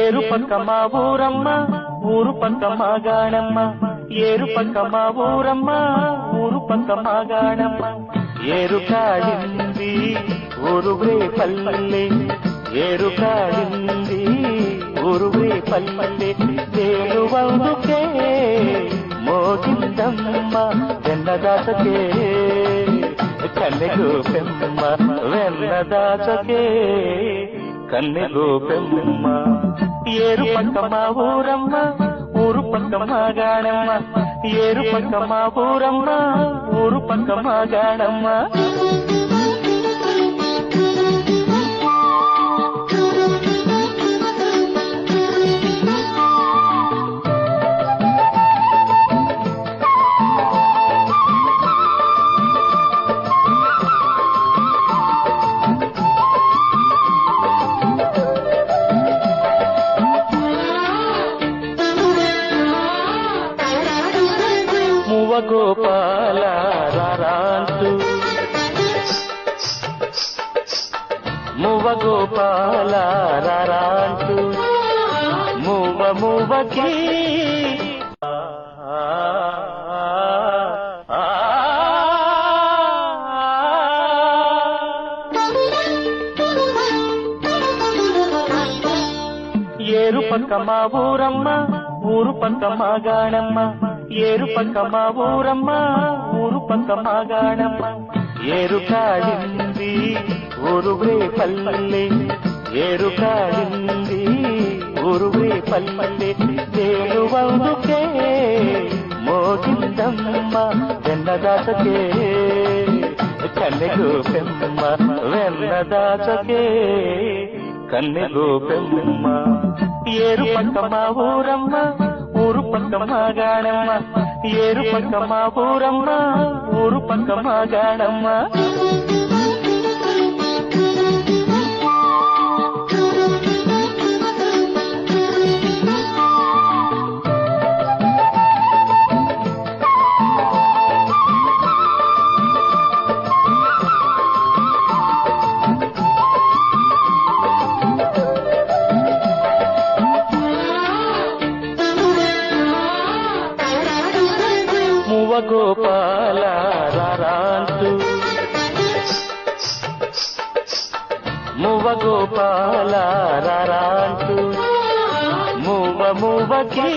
ఏరు పక్క మా ఊరమ్మ ఊరు పక్క మా గాణమ్మ ఏరు పక్క మా ఊరమ్మ ఊరు పక్క మా గాణమ్మ ఏరు కాడింది ఊరువే పల్లె ఏరు కాడింది ఊరువే పల్లె తేలువందుకే మోగిందమ్మ వెన్నదాసకే కన్నెగు పెమ్మ వెన్నదాసకే కన్నెగు పెమ్మ ఏరు పక్క మా ఊరమ్మ ఊరు పక్క మా గాణమ్మ ఏరు పక్క మా ఊరమ్మ ఊరు పక్క మా గాణమ్మ గోపాల రారాంటూ మువ్వ గోపాల రారాంటూ మువ్వ మువ్వకి ఏరు పక్క మా ఊరమ్మ ఊరు పక్క మా గాణమ్మ ఏరు పక్క మా ఊరమ్మ ఊరు పక్క మా గాణమ్మ ఏరు కాడింది ఊరువే పల్లె ఏరు కాడింది ఊరువే పల్లె తేలువందుకే మోగిందమ్మ వెన్నదాసకే కన్నెగు పెమ్మ వెన్నదాసకే కన్నెగు పెమ్మ ఏరు పక్క మా ఊరమ్మ ఊరు పక్క మా గాణమ్మ ఏరు పక్క మా ఊరమ్మ ఊరు పక్క మా గాణమ్మ గోపాల రారాంటూ మువ్వ గోపాల రారాంటూ మువ్వ మువ్వకి